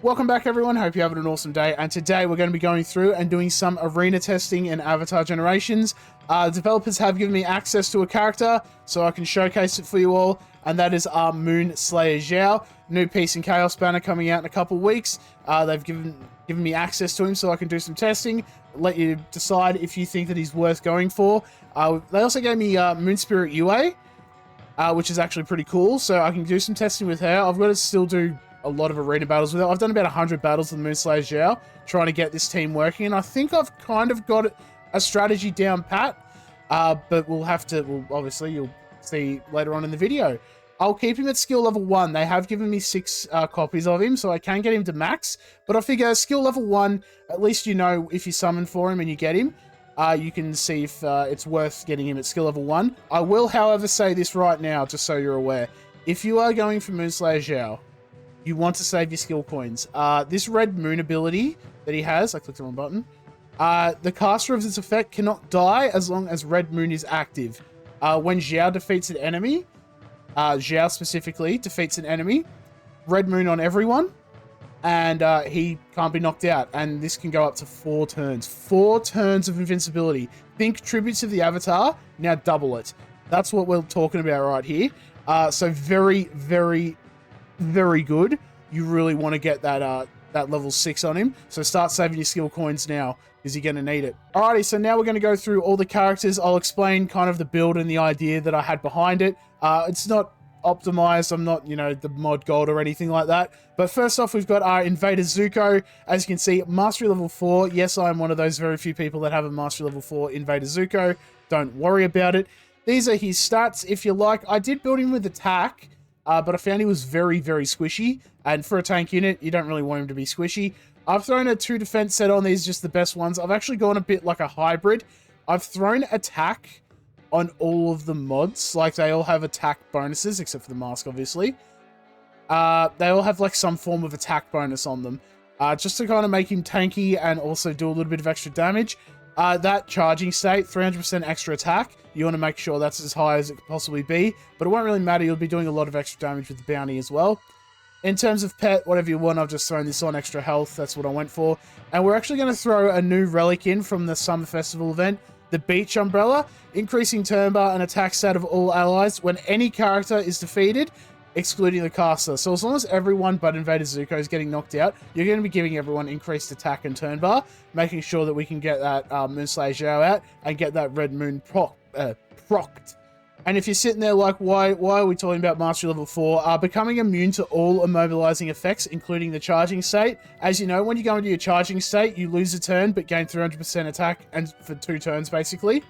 Welcome back, everyone. Hope you're having an awesome day. And today we're going to be going through and doing some arena testing in Avatar Generations. Developers have given me access to a character, so I can showcase it for you all. And that is our Moonslayer Zhao. New Peace and Chaos banner coming out in a couple weeks. They've given me access to him so I can do some testing. Let you decide if you think that he's worth going for. They also gave me Moon Spirit UA, which is actually pretty cool. So I can do some testing with her. I've got to still do a lot of arena battles with it. I've done about 100 battles with Moonslayer Zhao, trying to get this team working, and I think I've kind of got a strategy down pat, but obviously you'll see later on in the video. I'll keep him at skill level 1. They have given me 6 copies of him, so I can get him to max, but I figure skill level 1, at least you know if you summon for him and you get him, you can see if it's worth getting him at skill level 1. I will, however, say this right now, just so you're aware. If you are going for Moonslayer Zhao, you want to save your skill coins. This red moon ability that he has, I clicked the wrong button. The caster of this effect cannot die as long as red moon is active. When Zhao defeats an enemy, Zhao specifically defeats an enemy, red moon on everyone, and he can't be knocked out. And this can go up to 4 turns. 4 turns of invincibility. Think tributes of the Avatar, now double it. That's what we're talking about right here. So very, very, very good. You really want to get that level 6 on him, so start saving your skill coins now because you're going to need it. Alrighty, so now we're going to go through all the characters. I'll explain kind of the build and the idea that I had behind it. It's not optimized. I'm not, the mod gold or anything like that. But first off, we've got our Invader Zuko. As you can see, mastery level 4. Yes, I'm one of those very few people that have a mastery level 4 Invader Zuko. Don't worry about it. These are his stats, if you like. I did build him with attack, but I found he was very, very squishy. And for a tank unit, you don't really want him to be squishy. I've thrown a 2 defense set on. These are just the best ones. I've actually gone a bit like a hybrid. I've thrown attack on all of the mods. Like, they all have attack bonuses, except for the mask, obviously. They all have, like, some form of attack bonus on them. Just to kind of make him tanky and also do a little bit of extra damage. That charging state, 300% extra attack. You want to make sure that's as high as it could possibly be, but it won't really matter. You'll be doing a lot of extra damage with the bounty as well. In terms of pet, whatever you want, I've just thrown this on extra health. That's what I went for. And we're actually going to throw a new relic in from the Summer Festival event, the Beach Umbrella, increasing turn bar and attack stat of all allies when any character is defeated, excluding the caster. So as long as everyone but Invader Zuko is getting knocked out, you're going to be giving everyone increased attack and turn bar, making sure that we can get that Moonslayer Zhao out and get that red moon procced. And if you're sitting there like, why are we talking about mastery level 4? Becoming immune to all immobilizing effects, including the charging state. As you know, when you go into your charging state, you lose a turn, but gain 300% attack and for 2 turns, basically.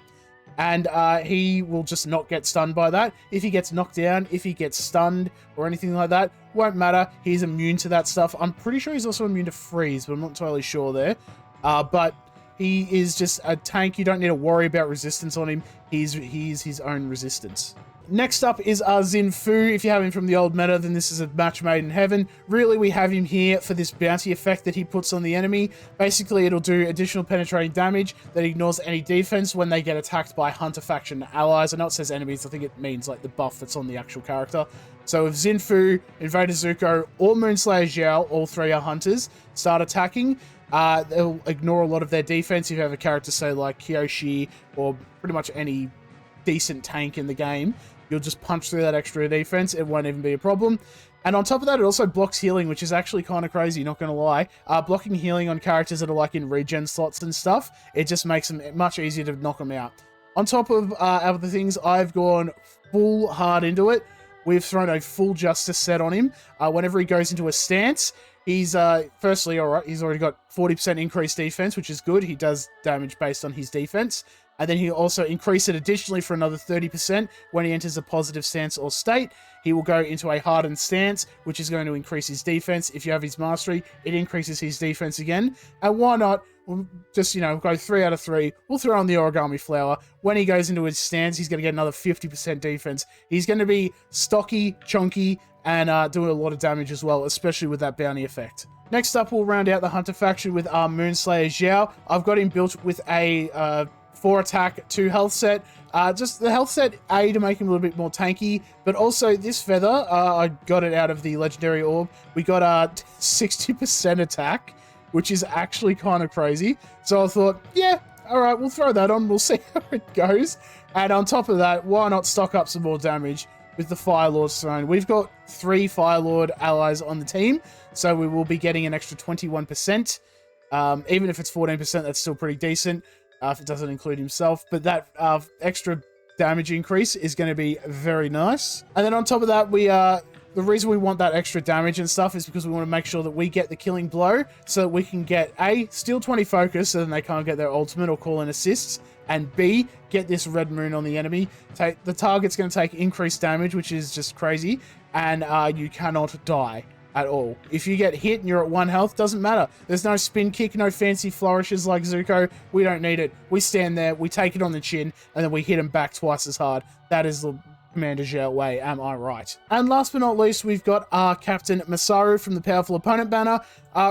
And he will just not get stunned by that. If he gets knocked down, if he gets stunned or anything like that, won't matter. He's immune to that stuff. I'm pretty sure he's also immune to freeze, but I'm not entirely sure there. But he is just a tank. You don't need to worry about resistance on him. He's his own resistance. Next up is our Xin Fu. If you have him from the old meta, then this is a match made in heaven. Really, we have him here for this bounty effect that he puts on the enemy. Basically, it'll do additional penetrating damage that ignores any defense when they get attacked by Hunter faction allies. I know it says enemies. I think it means like the buff that's on the actual character. So if Xin Fu, Invader Zuko, or Moonslayer Zhao, all 3 are hunters, start attacking, they'll ignore a lot of their defense. If you have a character, say, like Kyoshi, or pretty much any decent tank in the game, you'll just punch through that extra defense. It won't even be a problem. And on top of that, it also blocks healing, which is actually kind of crazy, not going to lie. Blocking healing on characters that are like in regen slots and stuff, it just makes them much easier to knock them out. On top of other things, I've gone full hard into it. We've thrown a full justice set on him. Whenever he goes into a stance, he's, firstly, alright, he's already got 40% increased defense, which is good. He does damage based on his defense. And then he'll also increase it additionally for another 30% when he enters a positive stance or state. He will go into a hardened stance, which is going to increase his defense. If you have his mastery, it increases his defense again. And why not? We'll just, go 3 out of 3. We'll throw on the origami flower. When he goes into his stance, he's going to get another 50% defense. He's going to be stocky, chunky, and doing a lot of damage as well, especially with that bounty effect. Next up, we'll round out the Hunter faction with our Moonslayer Zhao. I've got him built with a 4 attack, 2 health set. Just the health set, A, to make him a little bit more tanky, but also this feather, I got it out of the legendary orb. We got 60% attack, which is actually kind of crazy. So I thought, yeah, all right, we'll throw that on. We'll see how it goes. And on top of that, why not stock up some more damage with the Fire Lord's Throne? We've got 3 Fire Lord allies on the team, so we will be getting an extra 21%. Even if it's 14%, that's still pretty decent if it doesn't include himself. But that extra damage increase is going to be very nice. And then on top of that, the reason we want that extra damage and stuff is because we want to make sure that we get the killing blow so that we can get A, steal 20 focus so then they can't get their ultimate or call in assists, and B, get this red moon on the enemy. The target's going to take increased damage, which is just crazy, and you cannot die at all. If you get hit and you're at 1 health, doesn't matter. There's no spin kick, no fancy flourishes like Zuko. We don't need it. We stand there, we take it on the chin, and then we hit him back twice as hard. That is the Commander Zhao way, am I right? And last but not least, we've got our Captain Masaru from the Powerful Opponent banner.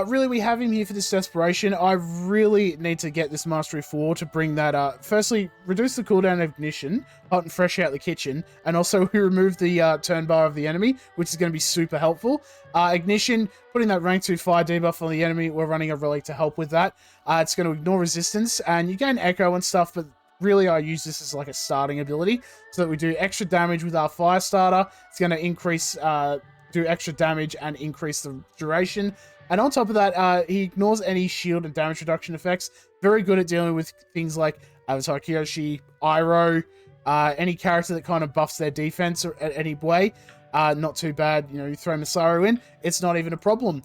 Really, we have him here for this desperation. I really need to get this Mastery 4 to bring that, firstly, reduce the cooldown of Ignition, hot and fresh out the kitchen, and also we remove the turn bar of the enemy, which is going to be super helpful. Ignition, putting that rank 2 fire debuff on the enemy, we're running a relic to help with that. It's going to ignore resistance, and you gain echo and stuff, but really, I use this as like a starting ability so that we do extra damage with our fire starter. It's going to increase, do extra damage and increase the duration. And on top of that, he ignores any shield and damage reduction effects. Very good at dealing with things like Avatar Kyoshi, Iroh, any character that kind of buffs their defense at any way. Not too bad. You know, you throw Masaru in, it's not even a problem.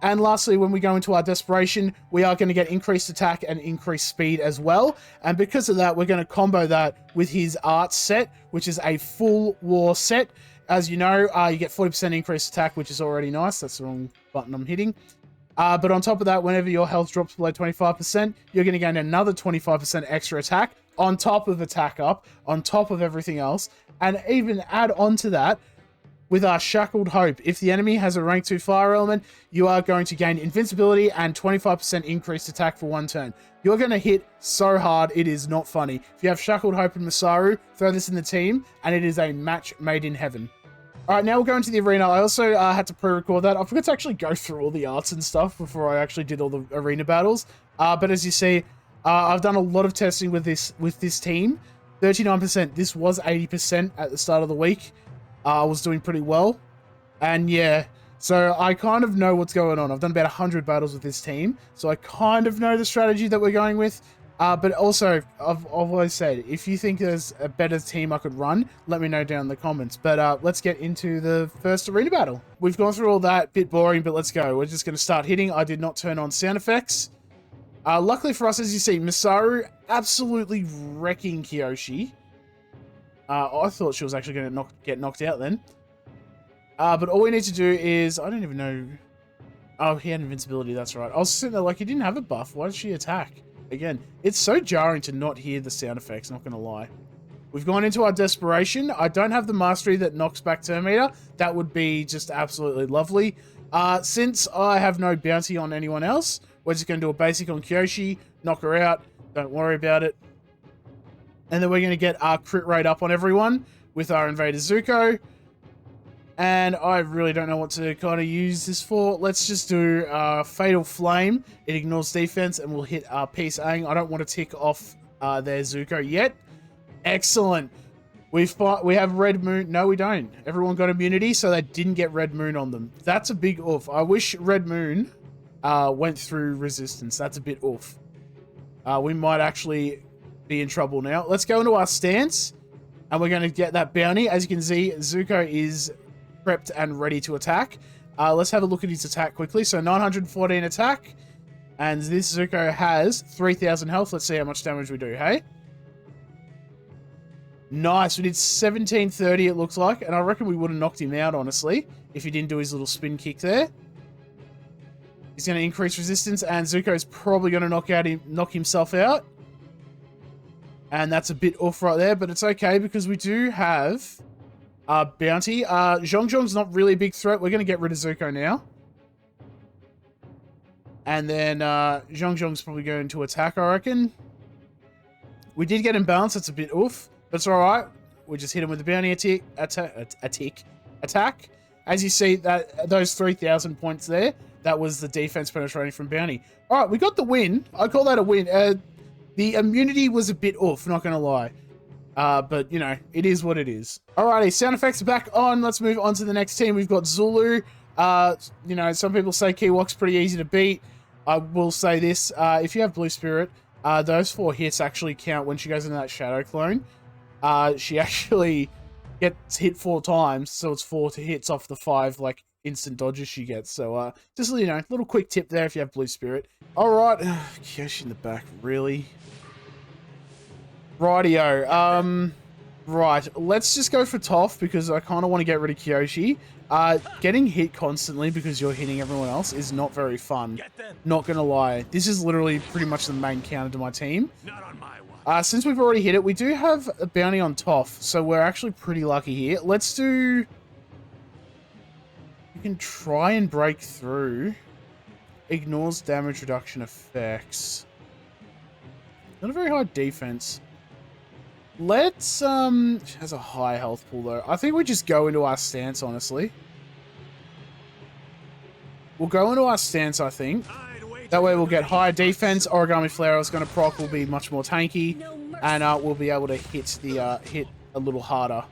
And lastly, when we go into our desperation, we are going to get increased attack and increased speed as well. And because of that, we're going to combo that with his art set, which is a full war set. As you know, you get 40% increased attack, which is already nice. That's the wrong button I'm hitting. But on top of that, whenever your health drops below 25%, you're going to gain another 25% extra attack on top of attack up, on top of everything else. And even add on to that, with our Shackled Hope, if the enemy has a rank 2 fire element, you are going to gain invincibility and 25% increased attack for 1 turn. You're going to hit so hard, it is not funny. If you have Shackled Hope and Masaru, throw this in the team, and it is a match made in heaven. Alright, now we'll go into the arena. I also had to pre-record that. I forgot to actually go through all the arts and stuff before I actually did all the arena battles. But as you see, I've done a lot of testing with this team. 39%. This was 80% at the start of the week. I was doing pretty well, and yeah, so I kind of know what's going on. I've done about 100 battles with this team, so I kind of know the strategy that we're going with, but also, I've always said, if you think there's a better team I could run, let me know down in the comments. But let's get into the first arena battle. We've gone through all that, bit boring, but let's go. We're just going to start hitting. I did not turn on sound effects. Luckily for us, as you see, Masaru absolutely wrecking Kyoshi. I thought she was actually going to get knocked out then. But all we need to do is... I don't even know... Oh, he had invincibility, that's right. I was sitting there like, he didn't have a buff. Why did she attack? Again, it's so jarring to not hear the sound effects, not going to lie. We've gone into our desperation. I don't have the mastery that knocks back turn meter. That would be just absolutely lovely. Since I have no bounty on anyone else, we're just going to do a basic on Kyoshi, knock her out. Don't worry about it. And then we're going to get our crit rate up on everyone with our Invader Zuko. And I really don't know what to kind of use this for. Let's just do Fatal Flame. It ignores defense and we'll hit our Peace Aang. I don't want to tick off their Zuko yet. Excellent. We have Red Moon. No, we don't. Everyone got immunity, so they didn't get Red Moon on them. That's a big oof. I wish Red Moon went through resistance. That's a bit oof. We might actually be in trouble now. Let's go into our stance, and we're going to get that bounty. As you can see, Zuko is prepped and ready to attack. Let's have a look at his attack quickly. So 914 attack, and this Zuko has 3000 health. Let's see how much damage we do, hey? Nice, we did 1730 it looks like, and I reckon we would have knocked him out, honestly, if he didn't do his little spin kick there. He's going to increase resistance, and Zuko's probably going to knock himself out. And that's a bit off right there, but it's okay because we do have our bounty. Zhongzhong's not really a big threat. We're going to get rid of Zuko now. And then Zhongzhong's probably going to attack, I reckon. We did get imbalanced. That's a bit oof. That's all right. We just hit him with the bounty attack. As you see, those 3,000 points there, that was the defense penetrating from bounty. All right, we got the win. I call that a win. The immunity was a bit oof, not going to lie. But, you know, it is what it is. Alrighty, sound effects are back on. Let's move on to the next team. We've got Zulu. You know, some people say Kiwok's pretty easy to beat. I will say this. If you have Blue Spirit, those 4 hits actually count when she goes into that Shadow Clone. She actually gets hit 4 times, so it's 4 hits off the 5, like, instant dodges she gets. So, just, you know, little quick tip there if you have Blue Spirit. Alright, Kyoshi in the back, really? Rightio. Right, let's just go for Toph because I kind of want to get rid of Kyoshi. Getting hit constantly because you're hitting everyone else is not very fun. Not gonna lie. This is literally pretty much the main counter to my team. Not on my watch. Since we've already hit it, we do have a bounty on Toph, so we're actually pretty lucky here. Let's do... You can try and break through. Ignores damage reduction effects. Not a very high defense. Let's, has a high health pool though. I think we just go into our stance, honestly. We'll go into our stance, I think. That way we'll get higher defense. Origami Flare is going to proc, will be much more tanky. And we'll be able to hit the, hit a little harder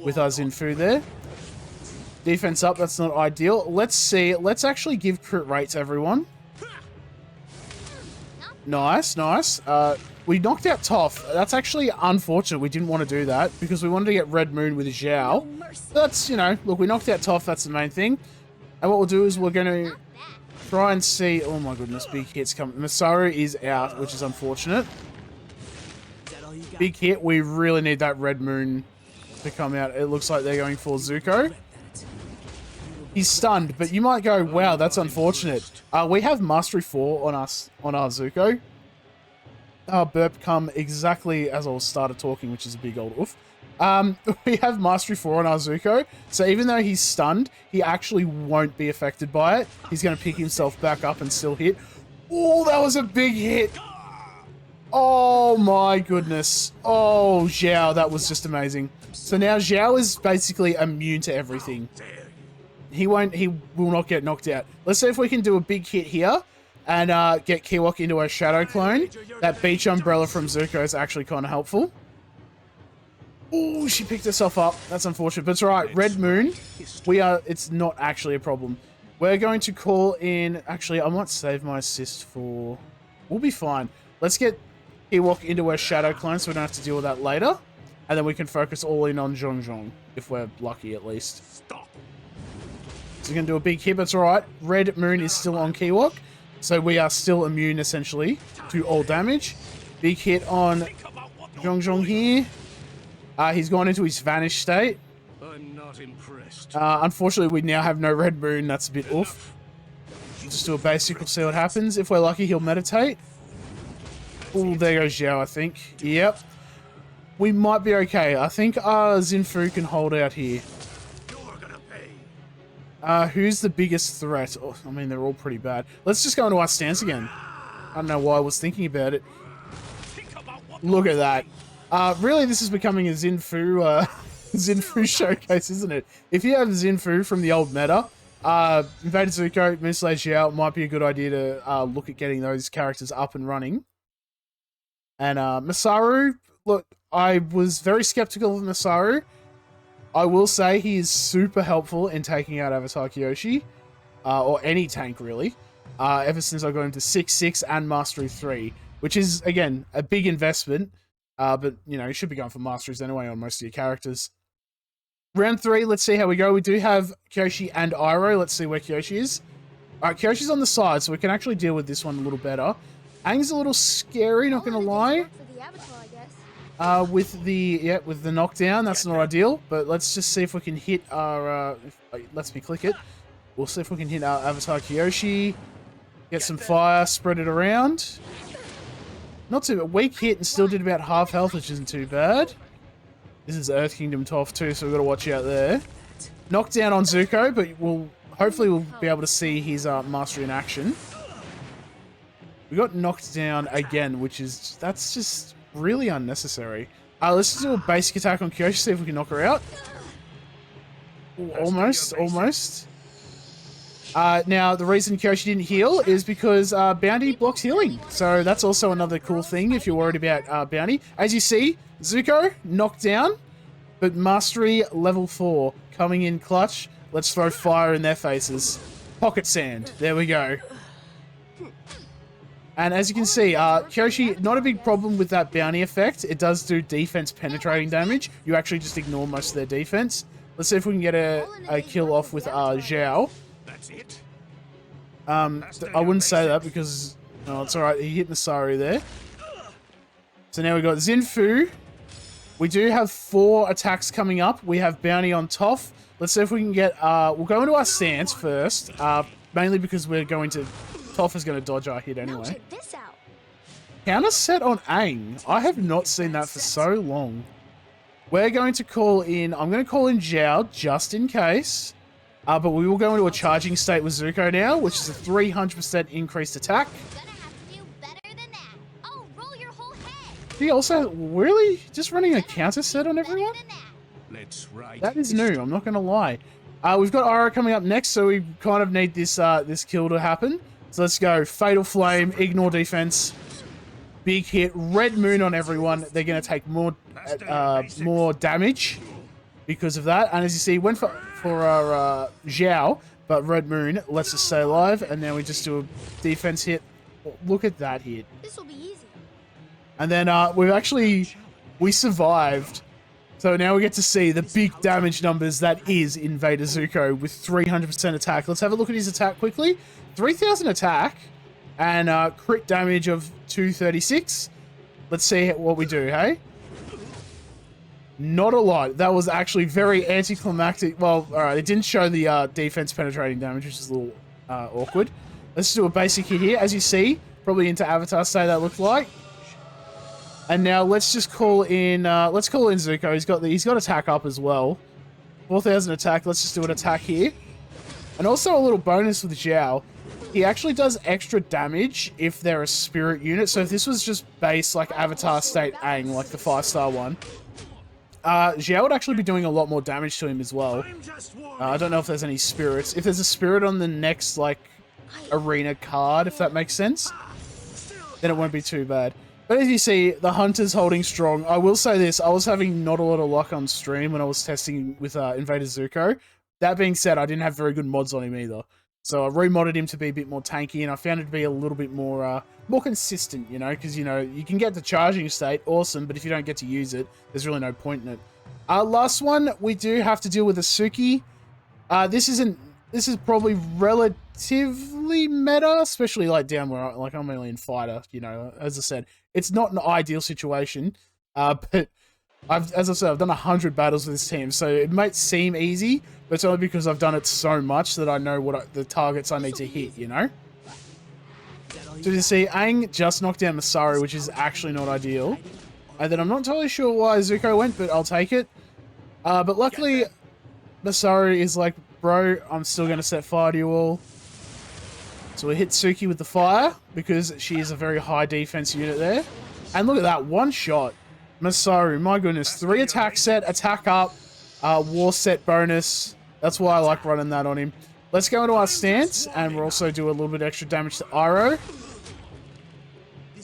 with our Zinfu there. Defense up, that's not ideal. Let's see. Let's actually give crit rates, everyone. Nice, nice. We knocked out Toph. That's actually unfortunate. We didn't want to do that because we wanted to get Red Moon with Zhao. That's, you know, look, we knocked out Toph. That's the main thing. And what we'll do is we're going to try and see... Oh my goodness, big hits come. Masaru is out, which is unfortunate. Big hit. We really need that Red Moon to come out. It looks like they're going for Zuko. He's stunned, but you might go, wow, that's unfortunate. We have Mastery 4 on us, on our Zuko. Burp come exactly as I started talking, which is a big old oof. We have Mastery 4 on our Zuko, so even though he's stunned, he actually won't be affected by it. He's going to pick himself back up and still hit. Oh, that was a big hit. Oh my goodness. Oh, Zhao, that was just amazing. So now Zhao is basically immune to everything. He will not get knocked out. Let's see if we can do a big hit here and get Kiwok into a Shadow Clone. That Beach Umbrella from Zuko is actually kind of helpful. Oh, she picked herself up. That's unfortunate, but it's all right. Red Moon, it's not actually a problem. We're going to call in... Actually, I might save my assist for... We'll be fine. Let's get Kiwok into a Shadow Clone so we don't have to deal with that later. And then we can focus all in on Zhong, if we're lucky at least. Stop. So we're going to do a big hit, but it's alright. Red Moon is still on Kiwok. So we are still immune, essentially, to all damage. Big hit on Zhong here. He's gone into his vanished state. I'm not impressed. Unfortunately, we now have no Red Moon. That's a bit oof. We'll just do a basic. We'll see what happens. If we're lucky, he'll meditate. Oh, there goes Zhao, I think. Yep. We might be okay. I think Zinfu can hold out here. Who's the biggest threat? Oh, I mean, they're all pretty bad. Let's just go into our stance again. I don't know why I was thinking about it. Look at that. Really, this is becoming a Zinfu, Zinfu showcase, isn't it? If you have Zinfu from the old meta, Invader Zuko, Moonslayer Zhao, it might be a good idea to look at getting those characters up and running. And Masaru, look, I was very skeptical of Masaru. I will say he is super helpful in taking out Avatar Kyoshi, or any tank really, ever since I got into 6-6 and Mastery 3, which is, again, a big investment, but, you know, you should be going for Masteries anyway on most of your characters. Round 3, let's see how we go. We do have Kyoshi and Iroh. Let's see where Kyoshi is. Alright, Kyoshi's on the side, so we can actually deal with this one a little better. Aang's a little scary, not gonna lie. With the knockdown, that's not ideal, but let's just see if we can hit our, lets me click it. We'll see if we can hit our Avatar Kyoshi, get some fire, spread it around. Not too bad. Weak hit and still did about half health, which isn't too bad. This is Earth Kingdom Toph too, so we've got to watch out there. Knockdown on Zuko, but hopefully we'll be able to see his mastery in action. We got knocked down again, which is, that's just really unnecessary. Let's just do a basic attack on Kyoshi, see if we can knock her out. Ooh, almost, almost. Now, the reason Kyoshi didn't heal is because Bounty blocks healing. So that's also another cool thing if you're worried about Bounty. As you see, Zuko knocked down, but Mastery level 4 coming in clutch. Let's throw fire in their faces. Pocket sand. There we go. And as you can see, Kyoshi, not a big problem with that bounty effect. It does do defense penetrating damage. You actually just ignore most of their defense. Let's see if we can get a kill off with Zhao. That's it. I wouldn't say that because... Oh, it's alright. He hit Masaru there. So now we've got Xinfu. We do have 4 attacks coming up. We have bounty on Toph. Let's see if we can get... we'll go into our stance first. Mainly because we're going to... Toph is going to dodge our hit anyway. Check this out. Counter set on Aang. I have not seen that for so long. We're going to call in... I'm going to call in Zhao just in case. But we will go into a charging state with Zuko now, which is a 300% increased attack. Gonna have to do better than that. Oh, roll your whole head. He also... Really? Just running a counter set on everyone? Better than that. Let's write. That is new, I'm not going to lie. We've got Iroh coming up next, so we kind of need this this kill to happen. So let's go. Fatal Flame, ignore defense. Big hit. Red Moon on everyone. They're going to take more damage because of that. And as you see, went for our Zhao, but Red Moon lets us stay alive. And now we just do a defense hit. Look at that hit. This will be easy. And then we survived. So now we get to see the big damage numbers that is Invader Zuko with 300% attack. Let's have a look at his attack quickly. 3,000 attack and crit damage of 236. Let's see what we do, hey? Not a lot. That was actually very anticlimactic. Well, alright, it didn't show the defense penetrating damage, which is a little awkward. Let's do a basic hit here. As you see, probably into Avatar state that looked like. And now let's just call in Zuko. He's got attack up as well. 4,000 attack. Let's just do an attack here. And also a little bonus with Zhao. He actually does extra damage if they're a spirit unit. So if this was just base like Avatar State Aang, like the 5-star one, Zhao would actually be doing a lot more damage to him as well. I don't know if there's any spirits. If there's a spirit on the next like arena card, if that makes sense, then it won't be too bad. But as you see, the Hunter's holding strong. I will say this, I was having not a lot of luck on stream when I was testing with Invader Zuko. That being said, I didn't have very good mods on him either. So I remodded him to be a bit more tanky, and I found it to be a little bit more consistent, you know, because, you know, you can get the charging state, awesome, but if you don't get to use it, there's really no point in it. Last one, we do have to deal with a Suki. This is probably relatively meta, especially like down where I'm only in fighter, you know, as I said, it's not an ideal situation, but as I said, I've done 100 battles with this team, so it might seem easy, but it's only because I've done it so much that I know the targets I need to hit, you know? So you see, Aang just knocked down Masaru, which is actually not ideal. And then I'm not totally sure why Zuko went, but I'll take it. But luckily, Masaru is like, bro, I'm still going to set fire to you all. So we hit Suki with the fire, because she is a very high defense unit there. And look at that, one shot. Masaru, my goodness, 3 attack set, attack up, war set bonus. That's why I like running that on him. Let's go into our stance, and we'll also do a little bit extra damage to Iroh.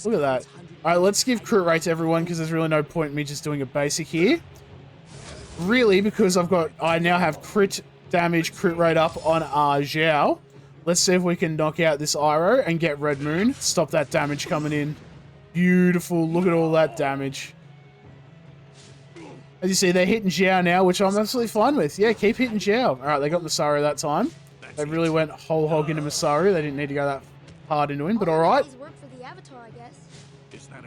Look at that. Alright, let's give crit rate to everyone, because there's really no point in me just doing a basic here. Really, because I now have crit damage, crit rate up on Zhao. Let's see if we can knock out this Iroh and get Red Moon. Stop that damage coming in. Beautiful, look at all that damage. As you see, they're hitting Zhao now, which I'm absolutely fine with. Yeah, keep hitting Zhao. Alright, they got Masaru that time. They really went whole hog into Masaru. They didn't need to go that hard into him, but alright.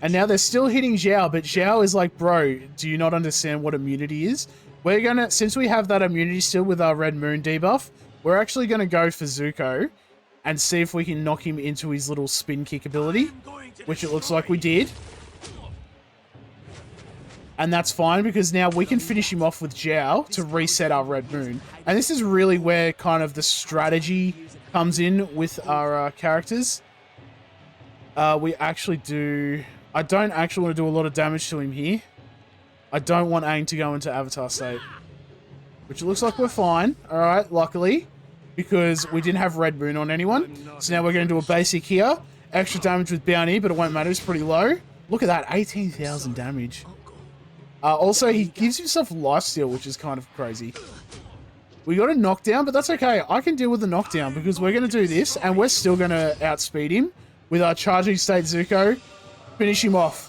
And now they're still hitting Zhao, but Zhao is like, bro, do you not understand what immunity is? We're gonna, since we have that immunity still with our Red Moon debuff, we're actually gonna go for Zuko and see if we can knock him into his little spin kick ability, which it looks like we did. And that's fine, because now we can finish him off with Zhao to reset our Red Moon. And this is really where kind of the strategy comes in with our characters. We actually do... I don't actually want to do a lot of damage to him here. I don't want Aang to go into Avatar state. Which it looks like we're fine. Alright, luckily. Because we didn't have Red Moon on anyone. So now we're going to do a basic here. Extra damage with Bounty, but it won't matter. It's pretty low. Look at that. 18,000 damage. Also, he gives himself lifesteal, which is kind of crazy. We got a knockdown, but that's okay. I can deal with the knockdown because we're going to do this, and we're still going to outspeed him with our charging state Zuko. Finish him off.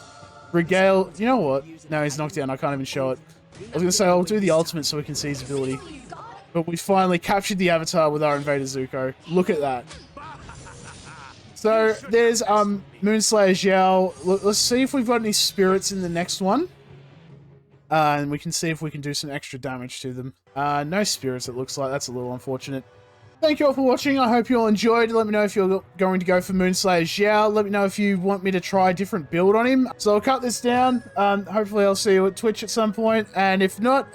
Regale. You know what? No, he's knocked down. I can't even show it. I was going to say I'll do the ultimate so we can see his ability. But we finally captured the Avatar with our Invader Zuko. Look at that. So there's Moonslayer Zhao. Let's see if we've got any spirits in the next one. And we can see if we can do some extra damage to them. No spirits, it looks like. That's a little unfortunate. Thank you all for watching. I hope you all enjoyed. Let me know if you're going to go for Moonslayer Zhao. Let me know if you want me to try a different build on him. So I'll cut this down. Hopefully I'll see you at Twitch at some point. And if not,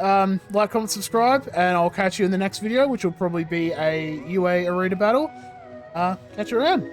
like, comment, subscribe. And I'll catch you in the next video, which will probably be a UA arena battle. Catch you around.